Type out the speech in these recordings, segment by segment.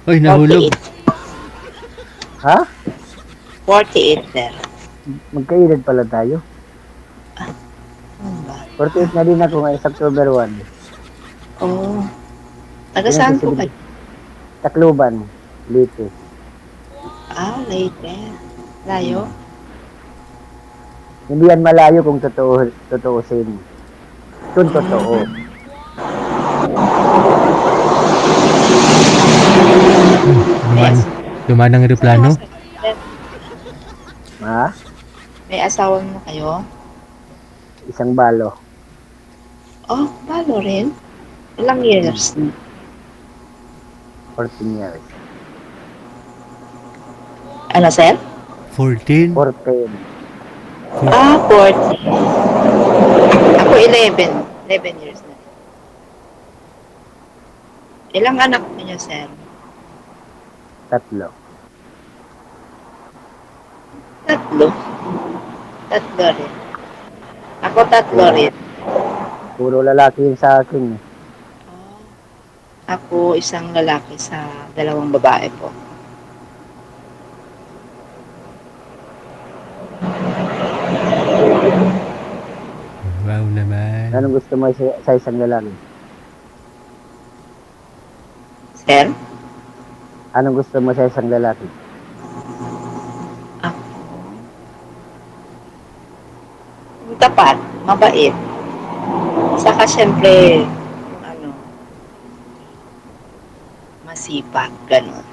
Uy, nahulog. 48. Ha? 48, sir. Magkaedad pala tayo. Ano ba? 48 na din ako ngayon sa October 1. Oh. Taga Yun ang saan po sisibig. kayo? Tacloban, Leyte. Ah, late. Layo? Hmm. Hindi yan malayo kung totoosin. Kung totoo. May, Dumaan, as- dumaan ng asawa eroplano. sa sir. Ha? May asawa na kayo? Isang balo. Oh, balo rin. Ilang Hmm. years na? 14 years. Ano, sir? 14. 14. Ah, 40. Ako 11. 11 years na. Ilang anak niyo, sir? 3. Tatlo. Tatlo rin. Ako tatlo Puro, rin. puro lalaki yun sa akin. Eh. Ako isang lalaki sa dalawang babae po. Wow naman. Anong gusto mo sa isang lalaki? Sir? Anong gusto mo sa isang lalaki? Ako. Tapat. Mabait. Saka syempre, ano, masipag. Ganun.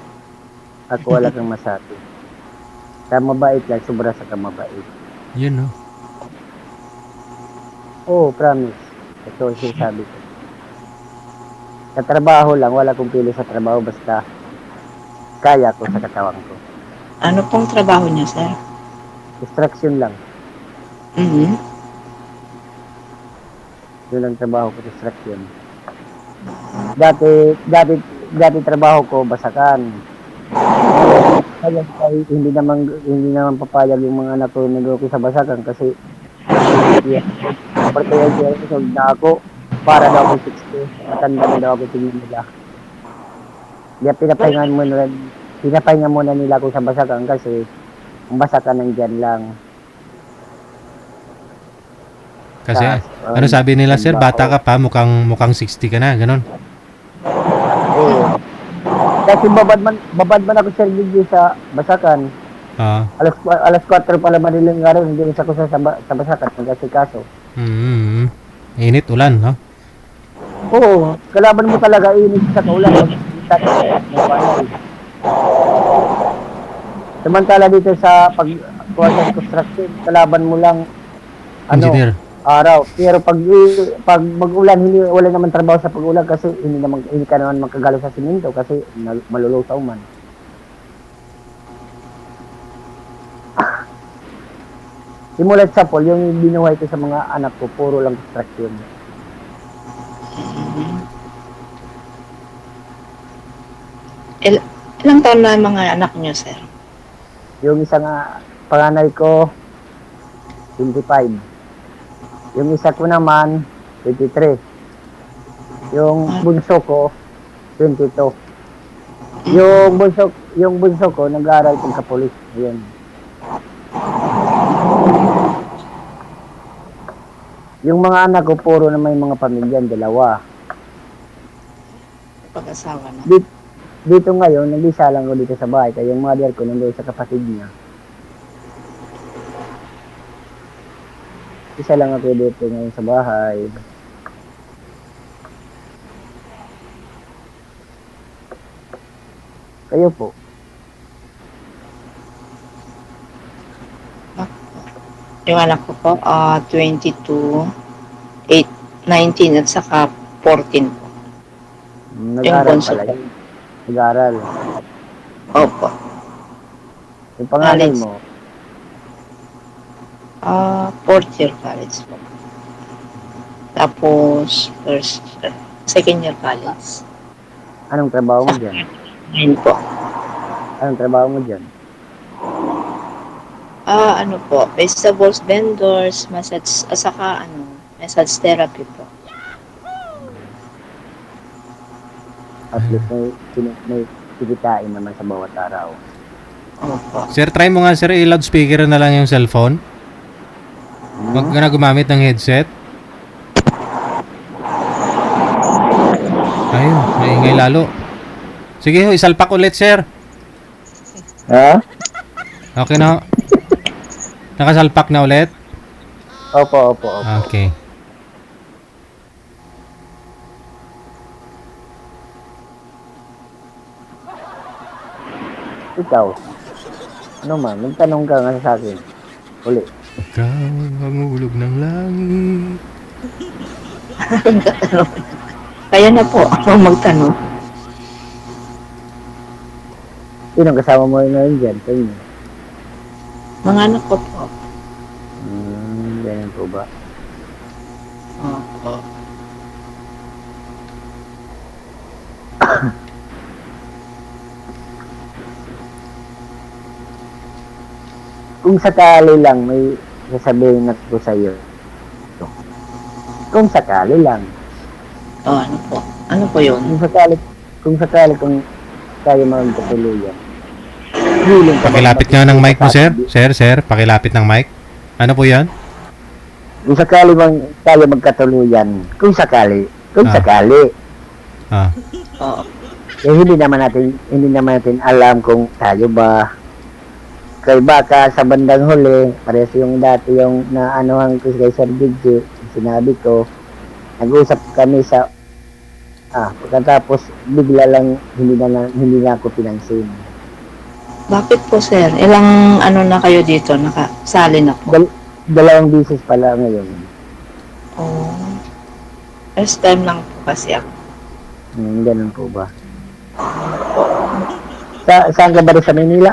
Ako wala kang masabi. Kamabait lang, sobra sa kamabait. Yun, no? Oo, promise. Ito ang sinasabi ko. Sa trabaho lang, wala kong pili sa trabaho basta kaya ko sa katawan ko. Ano pong trabaho niyo, sir? Distraction lang. Mm-hmm. Yun ang trabaho ko, distraction. Dati trabaho ko, basakan. Ngayon, hindi naman papayag yung mga anak ko nag sa basakan kasi 48 years old na ako. Para daw ako 60. Matanda na daw ako tingin nila. Kaya pinapahinga muna nila ako sa basakan kasi ang basakan nandyan lang. Kasi, Sa, ano sabi nila, sir? Bata trabaho. ka pa, mukhang 60 ka na, ganon. Oo. Kasi babad man ako sir dito sa basakan. Ah, Alas 4 pala madilim nga rin, hindi rin ako sa basakan, nag-asikaso. Init, ulan, no? Oo, kalaban mo talaga init sa kaulan pag kita ng palay. Samantala dito sa kuha sa construction, kalaban mo lang Engineer. araw. Pero pag mag-ulan, wala naman trabaho sa pag-ulan kasi hindi ka naman makagaling sa simento kasi malulusaw man. Simulat sa pool, yung binuhay ko sa mga anak ko, puro lang construction. Ilang taon na yung mga anak niyo, sir? Yung isang panganay ko, 25. Yung isa ko naman, 23. Yung bunso ko, 22. Yung bunso ko, nag-aaral pagka-pulis. Ayun. Yung mga anak ko, puro na may mga pamilya, 2. Pag-asawa na. Dito ngayon, nag-isa lang ko dito sa bahay. Kaya yung mother ko nandoon sa kapatid niya. Isa lang ako dito ngayon sa bahay. Kayo po. Yung anak ko po, 22, 8, 19 at saka 14 po. Nag-aaral bunso pala ko. yun. Nag-aaral. Opo. Yung panganay College. mo, Fourth year college po. Tapos, second year college. anong trabaho mo dyan? Ayun po. Anong trabaho mo dyan? Ano po, vegetables vendors, massage, saka massage therapy po. At least may kikitain naman sa bawat araw. Opo. Sir, try mo nga sir, i-loudspeaker na lang yung cellphone. Huwag ka na gumamit ng headset. Ayun, maingay lalo. Sige ho, isalpak ulit sir. Ha? Okay na ho. Nakasalpak na ulit? Opo. Okay. Ikaw, ano man, magtanong ka nga sa akin. Uli. Ikaw ang ulog ng langit. Kaya na po ako magtanong. Sinong kasama mo ngayon dyan? Sa inyo? Mga anak ko po. Ganyan po ba? Opo. Kung sakali lang may sasabihin ako sa iyo. Kung sakali lang. Ano po? Ano po yun? Kung sakali kung tayo magkatuluyan. Willing ka ba Pakilapit nga ng mic mo sir. Sir, pakilapit ng mic. Ano po yan? Kung sakali bang tayo magkatuluyan. Kung sakali. Ah, Oo. Hindi naman natin alam kung tayo ba kay baka sa bandang huli, parehas yung dati yung naanohan ko kay Sir Gigi, sinabi ko, nag-usap kami sa pagkatapos bigla lang hindi na ako pinansin. Bakit po, sir? Ilang ano na kayo dito? Nakasali na po? Dalawang bisis pala ngayon. Oh. First time lang po kasi ako. Ganun po ba? Saan ka ba rin sa Manila?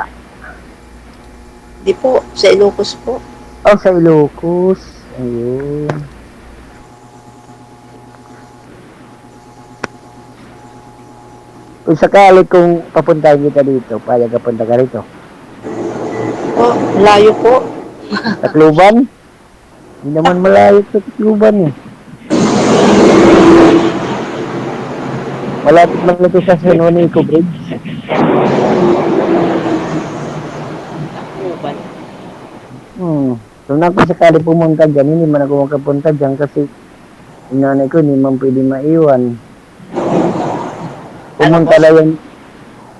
Di po, sa Ilocos po. Oh, sa Ilocos. Ayun. Kung sakali kung papuntahin kita dito, payag ka punta ka rito. Oh, layo po. Tacloban? Hindi naman malayo sa Tacloban eh. Malapit lang ito sa San Juanico Bridge. So na kung sakali pumunta dyan, hindi man ako makapunta dyan kasi yung nanay ko hindi man pwede maiwan. Pumunta na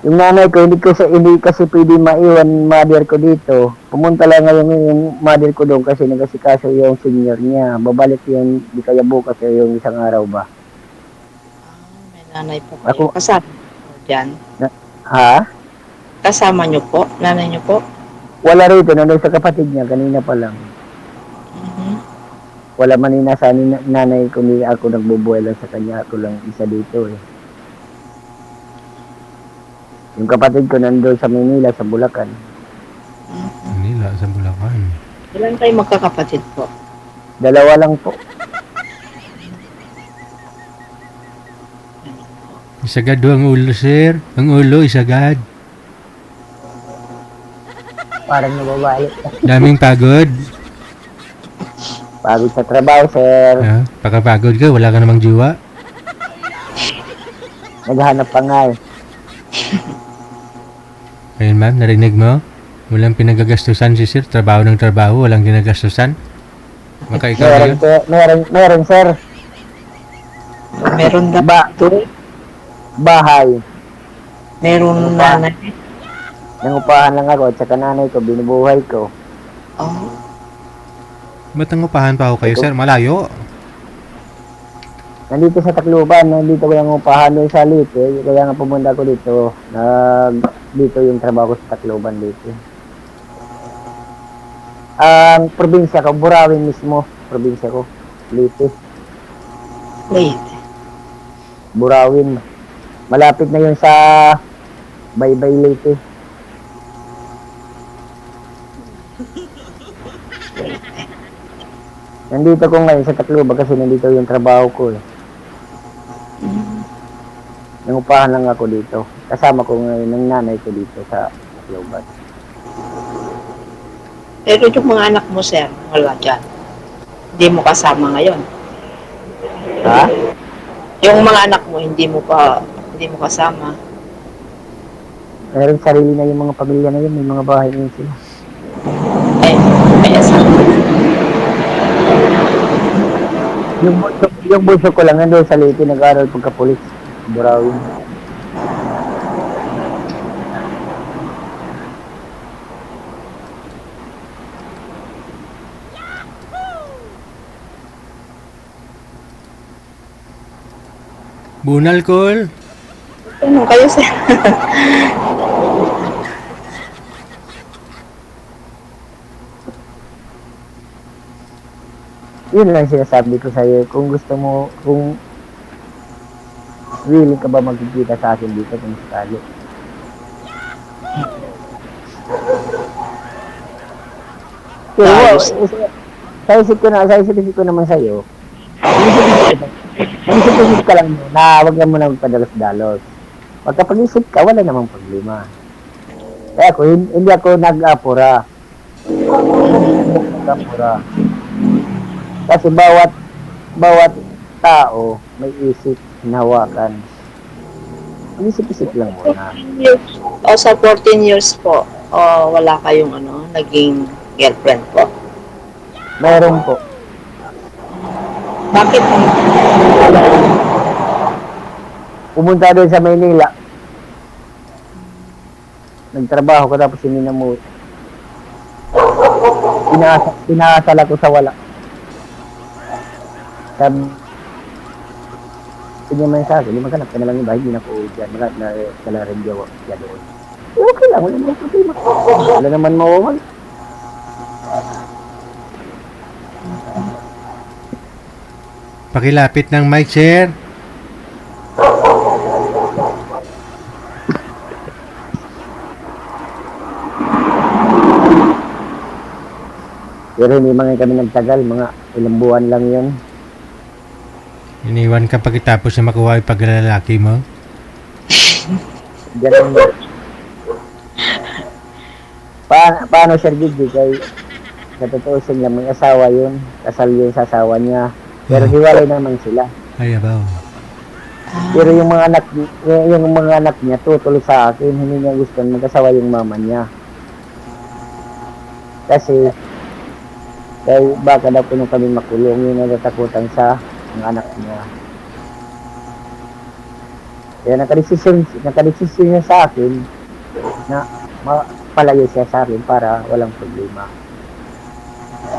yung nanay ko hindi kasi pwede maiwan mother ko dito. Pumunta lang ngayon yung mother ko doon kasi nagasikaso yung senior niya. Babalik yun, di kaya bukas yung isang araw ba. May nanay po kayo. Kasama po dyan. Ha? Kasama nyo po? Nanay nyo po? Wala rito, nandun sa kapatid niya, kanina pa lang. Wala man nasa nanay ko, hindi ako nagbubuhay lang sa kanya, ako lang isa dito eh. Yung kapatid ko nandun sa Manila, sa Bulacan. Manila sa Bulacan. Ilan kayo magkakapatid po? Dalawa lang po. Isagad do ang ulo sir. Ang ulo, isagad. Parang nababalik. Daming pagod. Pagod sa trabaho, sir. Pagkapagod ka, wala ka namang jiwa. Naghahanap pa nga eh. Ayun ma'am, narinig mo? Walang pinagagastusan si sir. Trabaho ng trabaho, walang ginagastusan. Baka ikaw na yun. Meron, sir. Meron na Bahay. Meron nanay. Nangupahan lang ako at saka nanay ko, binubuhay ko. Oh. Ba't nangupahan pa ako kayo sir? Malayo. Nandito sa Tacloban, nandito ko yung upahan doon sa Lite, kaya nga pumunta ko dito. Dito yung trabaho ko sa Tacloban dito. Ang probinsya ko, Burawin mismo, probinsya ko, Lite. Wait. Burawin. Malapit na yun sa Baybay Lite. Nandito ko ngayon sa Tacloban kasi nandito yung trabaho ko eh. Nangupahan lang ako dito. Kasama ko ngayon ng nanay ko dito sa Tacloban. Pero yung mga anak mo, sir, wala dyan. Hindi mo kasama ngayon. Ha? Yung mga anak mo, hindi mo kasama. Meron sarili na yung mga pamilya na yun, may mga bahay na yun sila. Ay, may asawa. Yung bunso ko lang nandun sa Leyte, nag-aaral pagka-pulis. Burawin. Bunal, Col. Ano kayo, sir? Yun lang sinasabi ko sa'yo. Kung gusto mo, kung willing ka ba magkikita sa akin dito kung sakali. Pero Ayos. sa isip ko naman sa'yo, isip ka lang na wag na muna magpadalos-dalos. Pagkapag-isip ka, wala namang problema. Kaya ako, hindi ako nag-apura. Kasi bawat tao may isip, hinawakan. Isip-isip lang muna. O sa 14 years po, wala kayong naging girlfriend po. Mayroon po. Bakit? Pumunta doon sa Maynila. Nagtrabaho ko tapos hindi na mo. Pinakasal ako sa wala. Sabi naman sa akin, maghanap ka na lang yung bahay, hindi na ko dyan. Maghanap na kala rin jawa siya doon. Okay lang, wala naman problema. Wala naman mawawal. Pakilapit ng mic, sir. Pero hindi mga kami nagtagal, mga ilang buwan lang yun. Iniwan ka pagkatapos na makuha yung paglalaki mo. Ganun. Paano Sir Gigi? Kay sa totoo lang may asawa yun. Kasal yun sa asawa niya. Pero hiwalay naman sila. Ay, abaw. Pero yung mga anak niya tutulog sa akin. Hindi niya gusto mag-asawa yung mama niya. Kasi baka daw puno kami makulong. Yun ang natakutan sa mga anak niya. Kaya nakadesisyon niya sa akin na palayo siya sa akin para walang problema.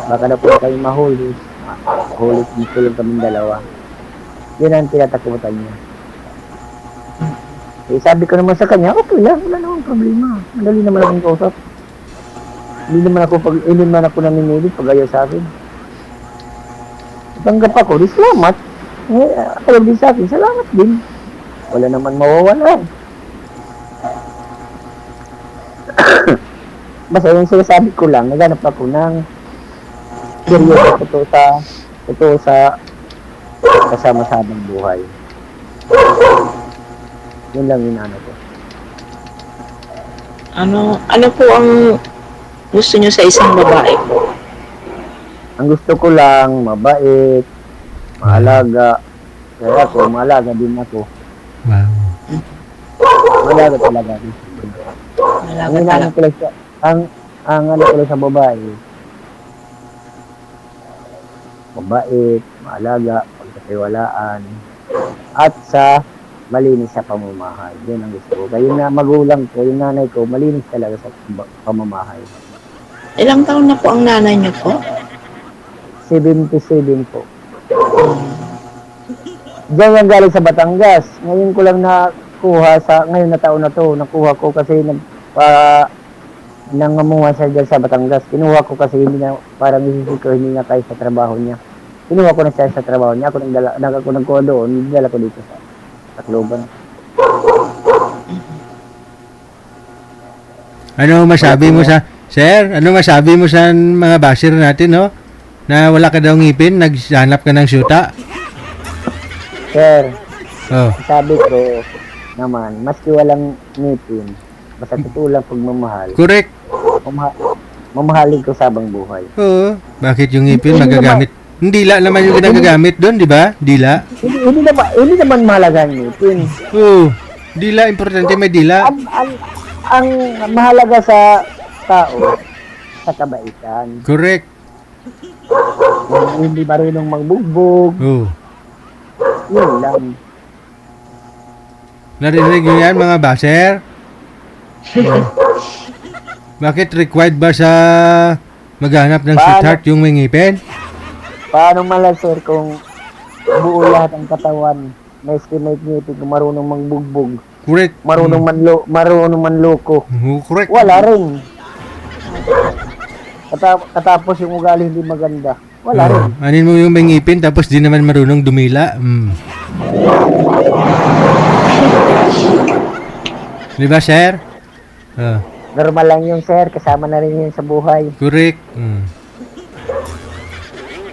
Baka daw puno kami mahuli. Makulong kami dalawa. Yun ang tinatakutan niya. Eh, sabi ko naman sa kanya, okay lang, wala namang problema. Madali naman akong kausap. Hindi naman ako namimili pag ayaw sa akin. Tanggap ako, di salamat. Ayaw din sa akin, salamat din. Wala naman mawawala. Basta yung sinasabi ko lang, naghanap ako ng seryoso ito sa kasama sa habang buhay. Yun lang yung ko. Ano po ang gusto niyo sa isang babae po? Ang gusto ko lang, mabait, maalaga. Kaya ako, maalaga din ako. Wow. Maalaga talaga. Malaga Ang talaga. ko lang ko lang sa babae, mabait, maalaga, pagkatiwalaan, at sa malinis sa pamamahay. Yun ang gusto ko. Kaya yung magulang ko, yung nanay ko, malinis talaga sa pamamahay. Ilang taon na po ang nanay niyo po? 77 po. Diyan yung galing sa Batangas. Ngayon ko lang nakuha ngayon na taon na to, nakuha ko kasi nangamuha siya dyan sa Batangas. Kinuha ko kasi parang isisip ko hindi na tayo sa trabaho niya. Kinuha ko na siya sa trabaho niya. Ako nagkuha doon, nagdala ko dito sa Tacloban. Ano masabi mo sa... Sir, ano masabi mo sa mga basher natin, no? Na wala ka daw ngipin, naghanap ka ng syuta? Sir, Oh. sabi ko naman, maski walang ngipin, basta totoo lang pagmamahal, Correct. mamahalin ko sa habang buhay. Oo. Bakit yung ngipin magagamit? Hindi dila naman yung ginagamit doon, di ba? Dila. Hindi naman mahalaga ang ngipin. Oo. Dila, importante may dila. ang mahalaga sa tao, sa kabaitan. Correct. Kung hindi marunong magbugbog, Oh. yun lang. Narinig niyo yan mga baser? Bakit required ba sa maghanap ng Paano? sweetheart yung may ngipin? Paano mala sir kung buo lahat ng katawan, may estimate ngipin kung marunong magbugbog, Correct. marunong manloko, Correct. wala rin. Katapos yung ugali hindi maganda, wala rin. Anin mo yung may ngipin tapos di naman marunong dumila. Di ba, sir? Normal lang yun sir, kasama na rin yun sa buhay. Correct.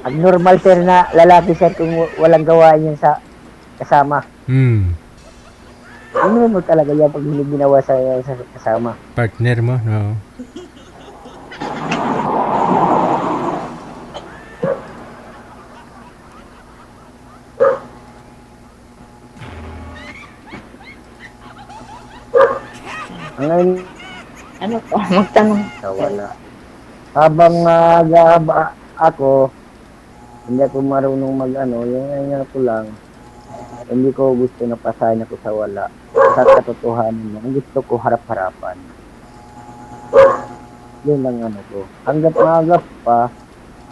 Ang normal sir na lalaki sir kung walang gawain yun sa kasama. Ano mo talaga yan pag hindi ginawa sa kasama. Partner mo, no? Ngayon, Ano po? Magtanong. wala. Habang nag-aaba ako, hindi ako marunong mag-ano, yung ngayon ko lang, hindi ko gusto na pasahin ako sa wala. Sa katotohanan mo, ang gusto ko harap-harapan. Yun lang ano ko. Hanggat maagap pa,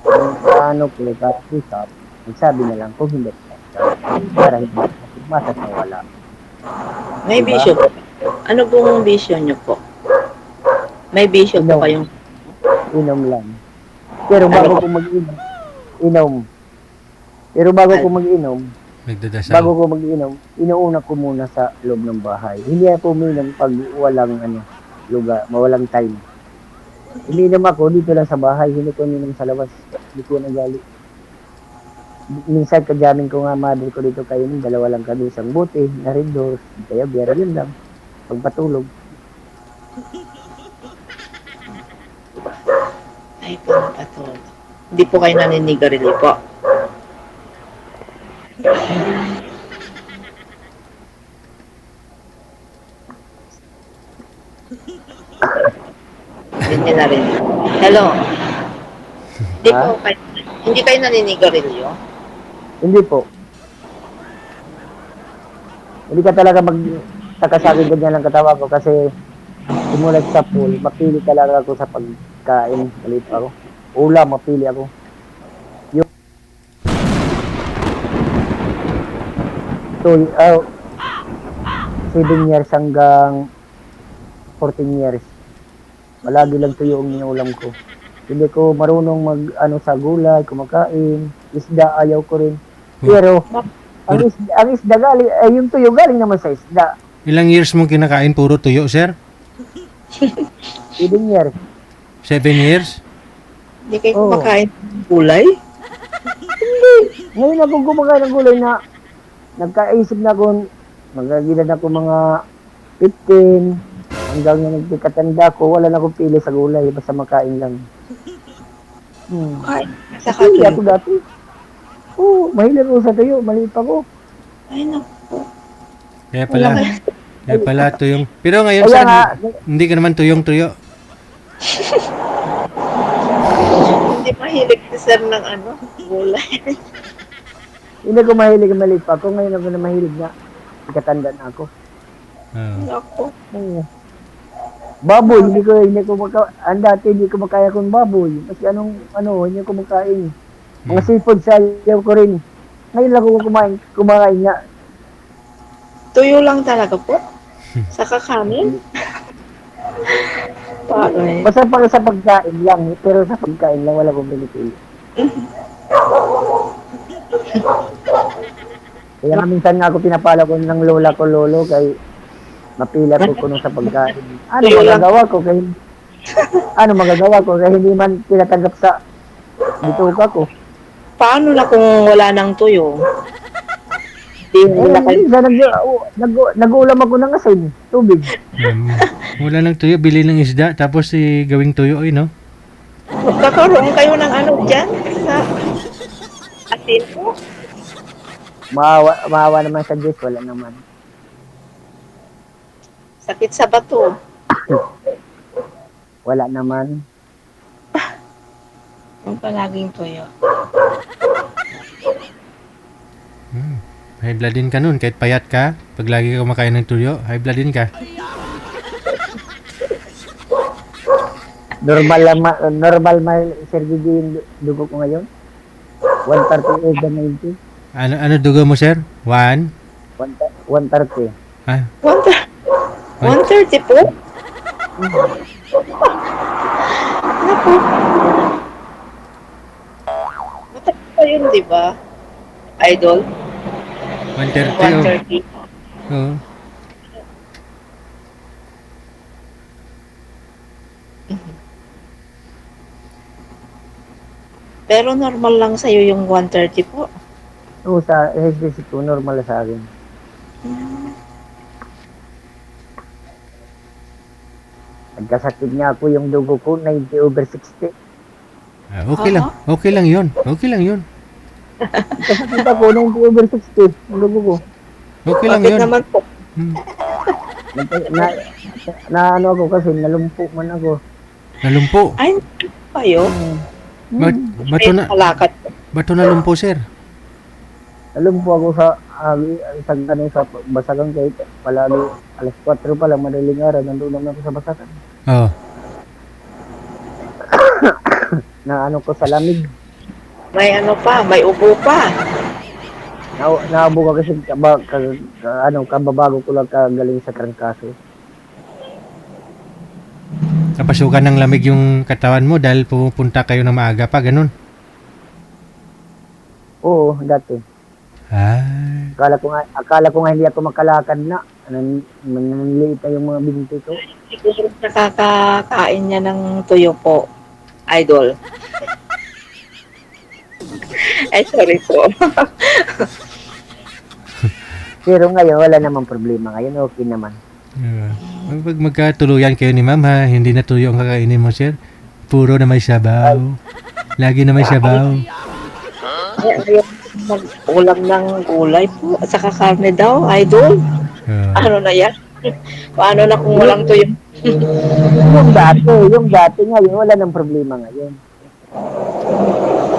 kung paano ko kakusap, magsabi na lang kung hindi para hindi masa sa wala. May Diba? bisyo po. Ano pong bisyo nyo po? May bisyo po Inom. kayong... Inom lang. Pero bago ko mag-inom, inom. Pero bago ko mag-inom, Nagdadasal. bago ko mag-inom, inuuna ko muna sa loob ng bahay. Hindi ako uminom pag walang lugar, mawalang time. Uminom ako dito lang sa bahay, hindi ko uminom sa labas. Hindi ko nagali. Minsan kadyamin ko nga mother ko dito kayo, dalawa lang kami, isang bote, na red doors, kaya biyara yun lang. Pagpatulog. Ay po, napatulog. Hindi po kayo naninigarilyo po. Hindi na rin. Hello. Hindi Ha? po kayo, hindi kayo naninigarilyo? Hindi po. Hindi ka talaga magtaka sa akin, ganyan lang katawa ko kasi simulat sa pool, mapili talaga ako sa pagkain. Malit ako. Ulam, mapili ako. Yung 7 years hanggang 14 years. Malagi lang tuyo ang inuulam ko. Hindi ko marunong sa gulay, kumakain. Isda, ayaw ko rin. Pero, ang isda galing, yung tuyo galing naman sa isda. Ilang years mong kinakain puro tuyo, sir? 7 years. 7 years? Hindi kayo Oo. kumakain ng gulay? Ngayon ako kumakain ng gulay na nagkaisip na ako, magagilan ako mga 15, hanggang na nagkatanda ko, wala na akong pili sa gulay, basta makain lang. Ay, saka Pili tuyo. ako dati. Oo, mahilig ako sa tuyo, maliit ako. Ay, naku. Kaya Wala pala. kayo. Kaya pala tuyong. Pero ngayon, Kaya sir, nga, hindi ka naman tuyong-tuyo. Hindi mahilig si sir ng gulay. hindi ko mahilig maliit pa ako, ngayon ako na mahilig na ikatanda na ako. Naku. Oo. Baboy, hindi ko dati hindi ko makaya kung baboy. Kasi hindi ko makain. Mga seafood sa ayaw ko rin. Ngayon lang ako kumakain nga. Tuyo lang talaga po? Sa kakanin? Paano Basta para sa pagkain lang, pero sa pagkain lang wala kong pinipili. Kaya nga minsan nga ako pinapala ko ng lola ko lolo kay mapila ko kuno sa pagkain. Ano magagawa ko kaya hindi man tinatanggap sa bituka ko. Paano na kung wala ng tuyo? Hindi na kayo. Nag-uulam ako ng asin, tubig. Wala lang tuyo, bili ng isda, tapos gawing tuyo, no? Magkakaroon kayo ng dyan? Sa asin po? Maawa naman sa Diyos, wala naman. Sakit sa bato. Wala naman. Yung palaging tuyo. High blood din ka nun. Kahit payat ka, pag lagi ka kumakain ng tuyo, high blood din ka. Normal Sir Gigi yung dugo ko ngayon. 138/90. Ano dugo mo, sir? 1? 130. Ah, 130 po? Naku. Matagal pa yun, di ba? Idol? 130. Oh. 130. Oo. Pero normal lang sa'yo yung 130 po. Oo, sa HBC ko, normal sa akin. Nagkasakit niya ako yung dugo ko, 90/60. Okay lang. Okay lang yun. Okay lang yun. Nagkasakit ako, 90/60, yung dugo ko. Okay lang Bakit yun. naman po? Hmm. Na ano ako kasi, nalumpo man ako. Nalumpo. Ay, kayo? Bato na, Kalakad. bato nalumpo, sir. Nalumpo ako sa sa basagan kahit palagi alas 4 pa lang madaling araw nandun naman ako sa basagan. Oo. Na ano ko sa lamig. May ano pa, may ubo pa. Naabo ka kasi kababago ko lang kagaling sa trangkaso. Napasukan ng lamig yung katawan mo dahil pupunta kayo ng maaga pa, ganun. Oo, dati. Ay. Akala ko nga hindi ako makalakad na. Nanliit na yung mga binti ko. Siguro nakakakain niya ng tuyo po, idol. Ay, sorry po. Pero ngayon, wala namang problema. Ngayon, okay naman. Pag magkatuluyan kayo ni ma'am ha, hindi na tuyo ang kakainin mo, sir. Puro na may sabaw. Lagi na may sabaw. Ayaw mag-ulam ng gulay po. At saka karne daw, idol. Ano na yan? Paano na kung walang tuyo? yung dati ngayon, wala nang problema ngayon.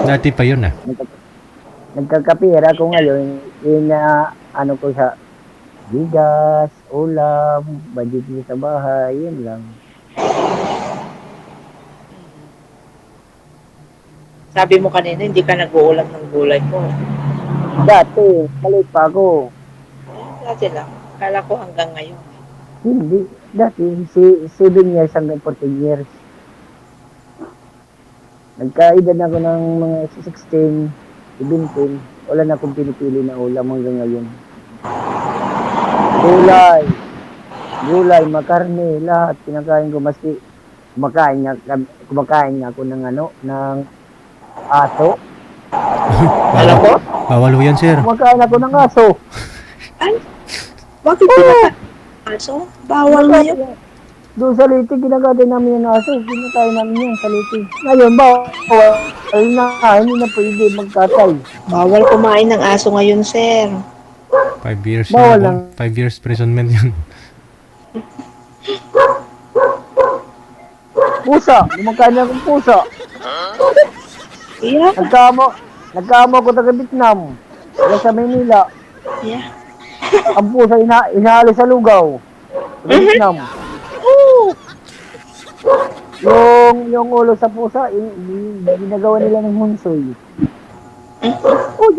Dati pa yun ah. Nagkakapira ko ngayon, ano ko sa bigas, ulam, budget ko sa bahay, yun lang. Sabi mo kanina, hindi ka nag-uulam ng gulay po. Dati, maliit pa ako. Dati lang. Kala ko hanggang ngayon. Hindi. Dati, 7 years hanggang 14 years. Nagkaedad ako ng mga 16, 17. Wala na akong pinipili na ulam hanggang ngayon. Gulay, makarne, lahat. Kinakain ko maski kumakain nga ako ng aso. Alam ko? Bawal ho yan, sir. Kumakain ako ng aso. Ay, bakit aso? Bawal na yun. Doon sa Liti, ginagatin namin yung aso. Kinakain namin yan sa Liti. Ngayon, bawal na. Hindi na pwede magkatay. Bawal kumain ng aso ngayon, sir. 5 years. Bawal lang. 5 years imprisonment yun. Pusa. Kumakain akong pusa. Yeah. Nagkamo ako taga Vietnam. Wala sa Maynila. Yeah. Ang pusa inaalis sa lugaw. Taga Vietnam. Yung ulo sa pusa, ginagawa nila ng hunsoy. Oh,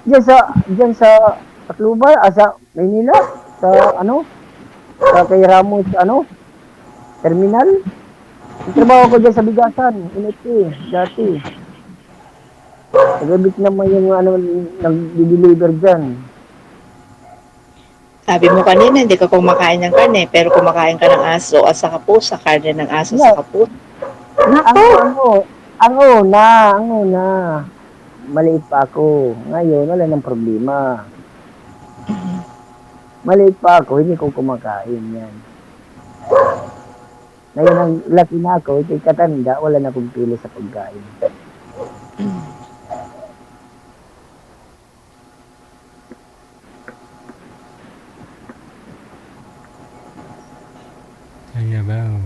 diyan sa Tacloban, sa Maynila, sa kay Ramos, terminal. Trabaho ko dyan sa bigasan, NFT, dati. Nagabit naman yung nag-deliver dyan. Sabi Sabi mo kanina, hindi ka kumakain ng karne, pero kumakain ka ng aso at saka pusa, karne ng aso at saka pusa. Ang una, maliit pa ako. Ngayon, wala nang problema. Maliit pa ako, hindi ko kumakain yan. Ngayon, ang laki na ako, ikay katanda, wala na akong pili sa pagkain. Kaya Wow.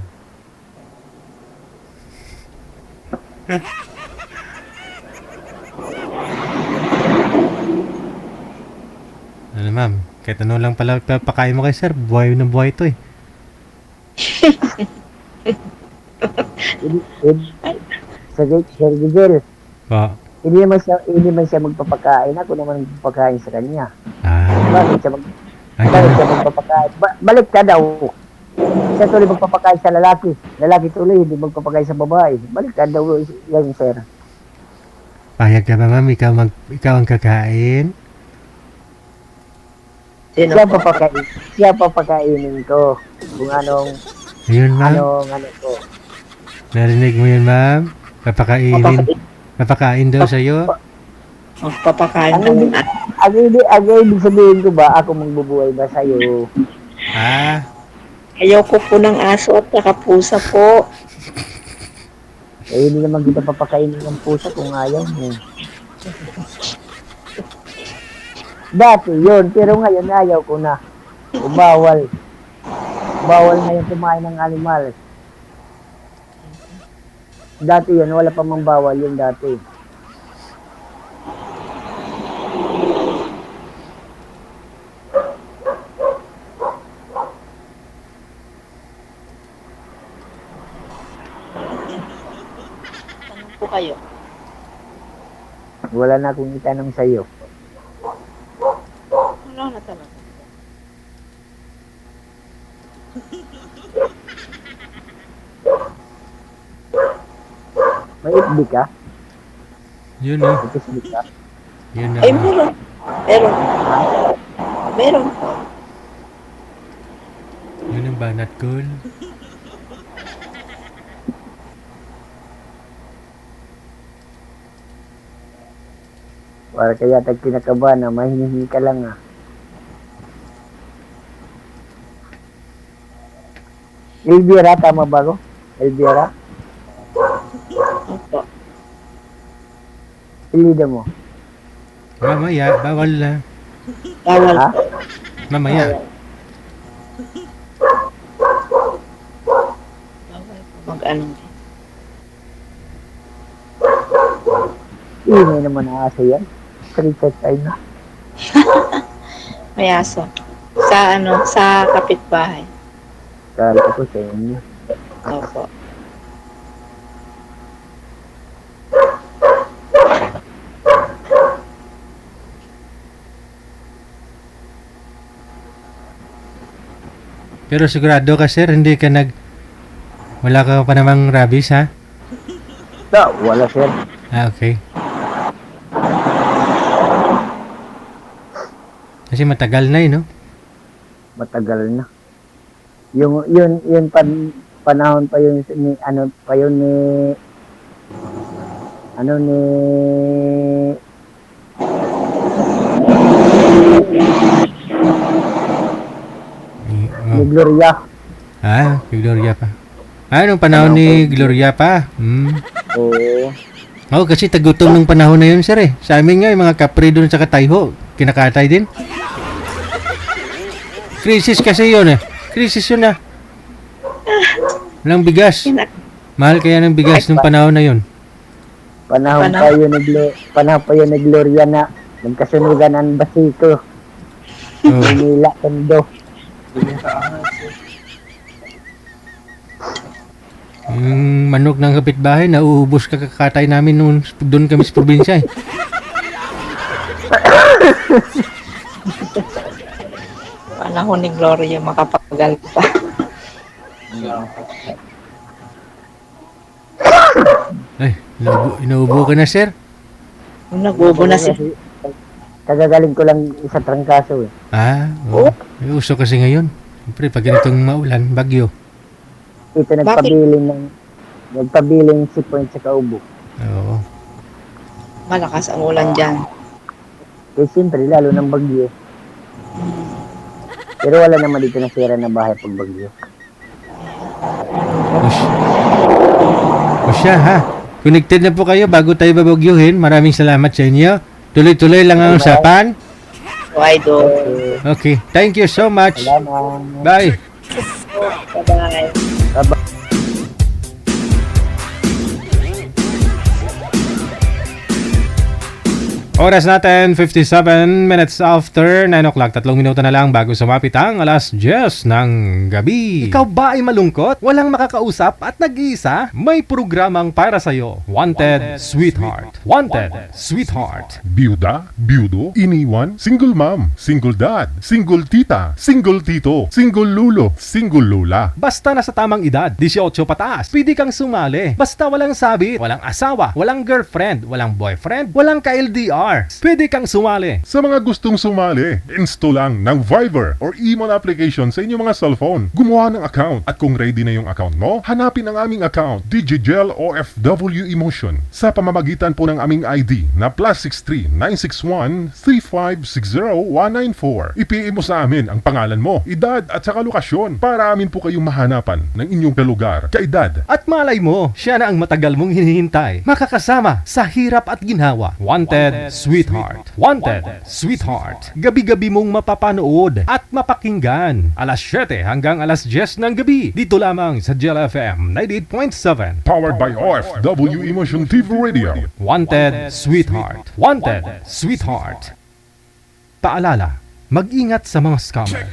Ano ma'am, kahit ano lang pala pakain mo kay sir, buhay na buhay to eh. Sir Gigel, Po. hindi man siya magpapakain. Ako naman magpapakain sa kanya. Ah, Bakit siya, ay, bakit siya magpapakain? Balik ka daw. Siya tuloy magpapakain sa lalaki. Lalaki tuloy, hindi magpapakain sa babae. Balik ka daw yan, sir. payag ka ba ma'am? Ikaw ang kakain? Sino Siya po? papakain. Siya papakainin ko. Kung anong, Ayun ma'am, ano ko. narinig mo yun ma'am? Papakain daw sa'yo? Magpapakain Ang ka ibig, ng ang ibig sabihin ko ba, ako magbubuhay ba sa'yo? Ah, Ayoko po ng aso at saka pusa po. Eh, hindi naman kita papakainin ng pusa kung ayaw mo. Dati yun, pero ngayon ayaw ko na. O bawal. Bawal ngayon kumain ng animal. Dati yun, wala pa mang bawal yun dati. Tanong po kayo. Wala na akong itanong sa'yo. Wala na talaga. May FB ka? yun oh. May Facebook ka? Yun Ay, oh. meron. Meron. Meron po. Yun ang banat cool. Para kaya tag kinakabahan na mahihingi ka lang ah. Elvira, tama ba ko? Elvira? Opo. Ilida mo. Mamaya, bawal na. Bawal Ha? po. Mamaya. Bawal po. Mag-ano. Ingay naman ang aso yan. Cricket time na. May aso. Sa ano, sa kapitbahay. Kala ko sa inyo. Opo. Pero sigurado ka sir, hindi ka wala ka pa namang rabies ha? Wala sir. Ah, okay. Kasi matagal na no? Matagal na. Yung panahon pa yun ni ano pa yun ni ano ni ni Oh. Gloria. Ah, kay Gloria pa. Ah, nung panahon ni Gloria pa. Oo. Oo, kasi tagutom nung panahon na yun, sir eh. Sa amin nga, yung mga kapre doon sa Katayho, kinakatay din. Krisis kasi yun eh. Krisis yun ah. Walang bigas. Mahal kaya ng bigas nung panahon na yun. Panahon pa yun ni Gloria na nagkasunugan ang basiko. Oh. Manila, Tondo. Yung manok ng kapitbahay, nauubos kakatay namin nung doon kami sa probinsya eh. Panahon ni Gloria makapagal pa. Ay, inuubo ka na, sir? Nung nagbobo na si Kagagaling ko lang sa trangkaso eh. Ah, oo. May uso kasi ngayon. Siyempre, pag ganitong maulan, bagyo. Ito nagpabiling si Point sa kaubo. Oo. malakas ang ulan dyan. Eh siyempre, lalo ng bagyo. Pero wala naman dito nasira na bahay pag bagyo. O siya, ha? Connected na po kayo bago tayo babagyuhin. Maraming salamat sa inyo. Tuloy-tuloy lang ang usapan. Idol. Okay. Thank you so much. Salamat. Bye. Bye-bye. Oras natin, 57 minutes after 9 o'clock. 3 minuto na lang bago sumapit ang alas 10 ng gabi. Ikaw ba ay malungkot? Walang makakausap at nag-iisa? May programang para sa'yo. Wanted Sweetheart. Wanted Sweetheart. Byuda, byudo, iniwan, single mom, single dad, single tita, single tito, single lulo, single lola. Basta nasa tamang edad, 18 pataas, pwede kang sumali. Basta walang sabit, walang asawa, walang girlfriend, walang boyfriend, walang ka-LDR. Pwede kang sumali. Sa mga gustong sumali, install lang ng Viber or email application sa inyong mga cellphone. Gumawa ng account at kung ready na yung account mo, hanapin ang aming account, Digigel OFW Emotion, sa pamamagitan po ng aming ID na +63 961 3560 194. I-PM mo sa amin ang pangalan mo, edad at saka lokasyon para amin po kayong mahanapan ng inyong lugar, kaedad. At malay mo, siya na ang matagal mong hinihintay. Makakasama sa hirap at ginhawa. Wanted Sweetheart. Wanted Sweetheart. Gabi-gabi mong mapapanood at mapakinggan. Alas 7 hanggang alas 10 ng gabi. Dito lamang sa Gel FM 98.7. Powered by OFW Emotion TV Radio. Wanted Sweetheart. Wanted Sweetheart. Paalala, mag-ingat sa mga scammer.